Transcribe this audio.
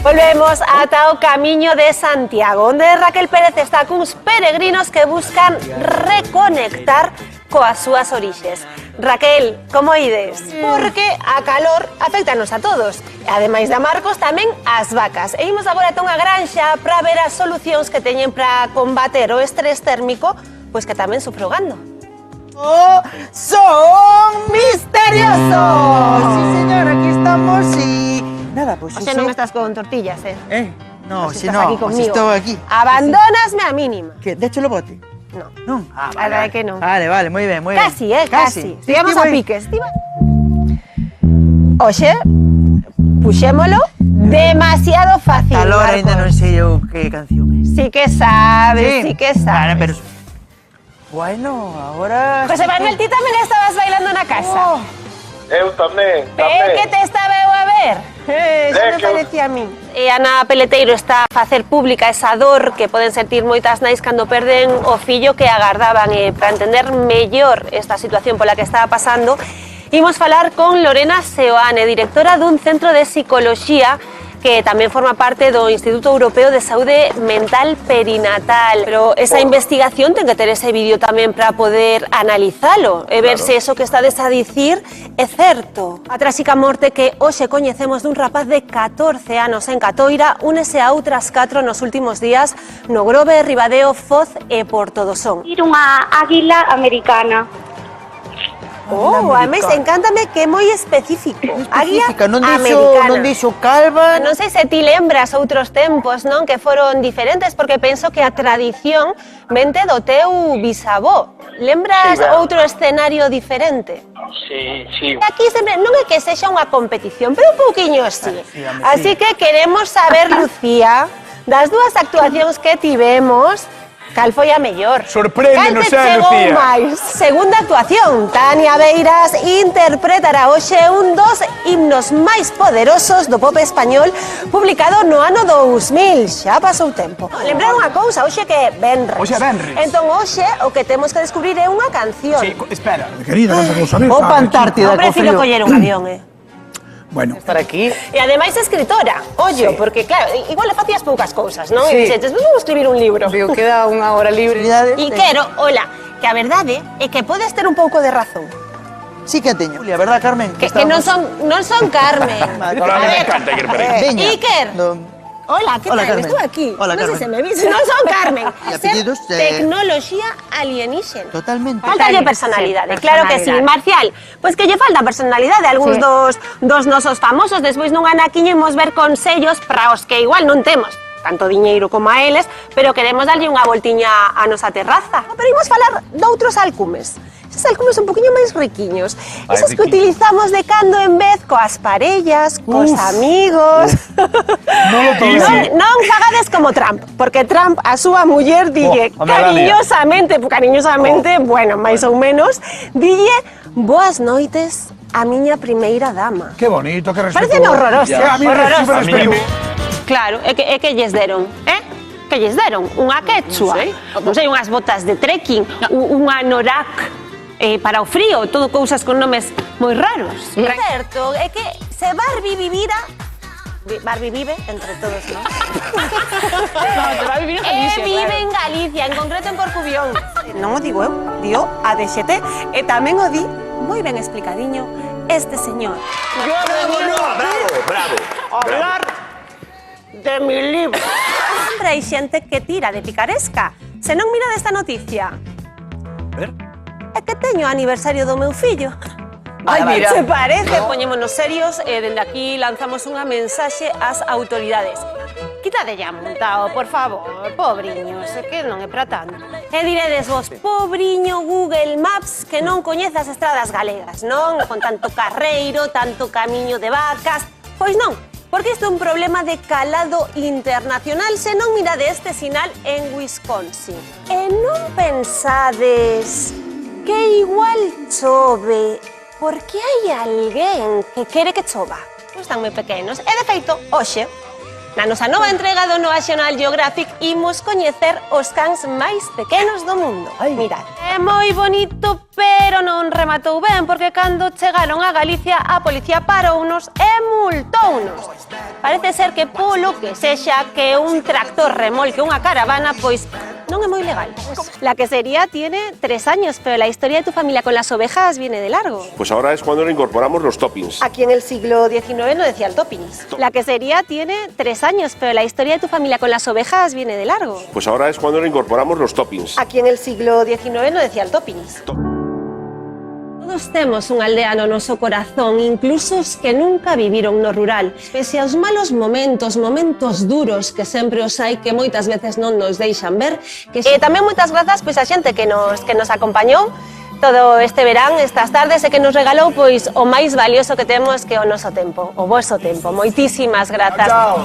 Volvemos ata o Camiño de Santiago, onde Raquel Pérez está cuns peregrinos que buscan reconectar coas súas orixes. Raquel, como ides? Porque a calor afectanos a todos. Ademais de Marcos, tamén as vacas. E imos agora ata unha granxa para ver as solucións que teñen para combater o estrés térmico, pois que tamén sufre o gando. ¡Oh, son misteriosos! Sí, señor, aquí estamos y... Nada, pues O sea, non estás con tortillas, No, Si si estás no, aquí si conmigo. estoy aquí. Abandonasme a mínima. ¿Qué? ¿De hecho lo bote? No. No. Ah, vale, que non. Vale, vale, muy bien, muy Casi, bien. casi. Sí, Estivemos a voy. piques. Oxe, puxémolo demasiado fácil, Tal hora ainda non Marcos. sei eu que canción é. Sí que sabes, sí que sabes. Vale, pero... Bueno, ahora... José Manuel, ti tamén estabas bailando na casa. Eu tamén, Que te estaba eu a ver? Xa me que- parecía a mí. E Ana Peleteiro está a facer pública esa dor que poden sentir moitas nais cando perden o fillo que agardaban. E para entender mellor esta situación pola que estaba pasando, imos falar con Lorena Seoane, directora dun centro de psicoloxía que tamén forma parte do Instituto Europeo de Saúde Mental Perinatal. Pero esa investigación ten que ter ese vídeo tamén para poder analizalo e ver se eso que estades a dicir é certo. A tráxica morte que hoxe coñecemos dun rapaz de 14 anos en Catoira únese a outras 4 nos últimos días no Grove, Ribadeo, Foz e Portodosón. Ir unha águila americana. Oh, ademais, encántame que é moi específico. Águila Específica, non americana. dixo calva... Non sei se ti lembras outros tempos, non? Que foron diferentes, porque penso que a tradición vente do teu bisavó. Lembras Sí, outro escenario diferente? Sí. Aquí sempre, non é que sexa unha competición, pero un pouquiño así. Sí, home, Así sí. que queremos saber, Lucía, das dúas actuacións que tivemos, cal foi a mellor? Sorpréndenos, Cal te chegou Lucía. máis? Segunda actuación, Tania Beiras interpretará hoxe un dos himnos máis poderosos do pop español publicado no ano 2000, xa pasou tempo. Lembrar unha cousa, hoxe que é Benres. Hoxe é Venres. Entón hoxe o que temos que descubrir é unha canción. Sí, espera. Querida, canta con saber. Opa, Antártida, Eu prefiro co frío. coller un avión, Bueno, Estar aquí... E ademais escritora, ollo, porque claro, igual le facías poucas cousas, non? E Sí. dixetes, vamos escribir un libro. Digo, queda unha hora libre. E quero, hola, que a verdade é que podes ter un pouco de razón. Sí que a teño. Julia, verdad, Carmen? Que non son Carmen. Vale, Ahora A me ver, encanta Iker Pereira. Veña. Iker. Hola, que Hola, tal? Carmen. Estou aquí. Hola, non sei Carmen. se me viste. Non son Carmen. E apellidos, Tecnoloxía alienígena. Totalmente. Faltalle personalidade, Sí, claro que sí. personalidade. Marcial, pois que lle falta personalidade. Algúns dos nosos famosos, despois nun anaquiño imos ver consellos para os que igual non temos tanto diñeiro como a eles, pero queremos darlle unha voltiña á nosa terraza. Pero imos falar doutros alcumes. Esos alcumes un poquinho máis riquiños. Esos que utilizamos de cando en vez coas parellas, cos amigos. Non fagades como Trump, porque Trump a súa muller dille Oh, a Melania. cariñosamente, bueno, máis ou menos, dille boas noites a miña primeira dama. qué bonito, qué respeto. Parece horroroso, A mí me horroroso. súper A mí respeto. Claro, é que lles deron, Que lles deron? Unha quechua, non sei, unhas botas de trekking, unha anorak para o frío, todo cousas con nomes moi raros. Certo, é que se Barbie vivira... Barbie vive entre todos, non? Vive en Galicia, en concreto en Corcubión. Non o digo eu, dio a DXT, e tamén o di, moi ben explicadiño, este señor. Bravo. Hablar de mi libro. Sempre hai xente que tira de picaresca. Se non mira desta noticia. Ver. É que teño o aniversario do meu fillo. Ai, mira. Se parece, poñémonos serios e dende aquí lanzamos unha mensaxe ás autoridades. Quitade ya montado, por favor, pobriños, é que non é para tanto. E diredes vos, pobriño Google Maps que non coñece as estradas galegas, non? Con tanto carreiro, tanto camiño de vacas. Pois non, porque isto é un problema de calado internacional se non mirade este sinal en Wisconsin. E non pensades que igual chove porque hai alguén que quere que chova. Non están moi pequenos. E de feito, hoxe, Na nosa nova entrega do National Geographic imos coñecer os cans máis pequenos do mundo. Mirad. É moi bonito, pero non rematou ben, porque cando chegaron a Galicia a policía parounos e multounos. Parece ser que polo que sexa que un tractor remolque unha caravana, pois non é moi legal. La quesería tiene 3 años, pero la historia de tu familia con las ovejas viene de largo. Pues ahora es cuando incorporamos los toppings. Aquí en el siglo XIX no decía el toppings. La quesería tiene 3 años, pero la historia de tu familia con las ovejas viene de largo. Pues ahora es cuando incorporamos los toppings. Aquí en el siglo XIX no decía el toppings. Todos temos un aldea no noso corazón, incluso os que nunca viviron no rural. Pese aos malos momentos, momentos duros que sempre os hai que moitas veces non nos deixan ver. Tamén moitas grazas pois a xente que nos acompañou todo este verán, estas tardes, e que nos regalou pois o máis valioso que temos, que é o noso tempo, o voso tempo. Moitísimas grazas. Chao.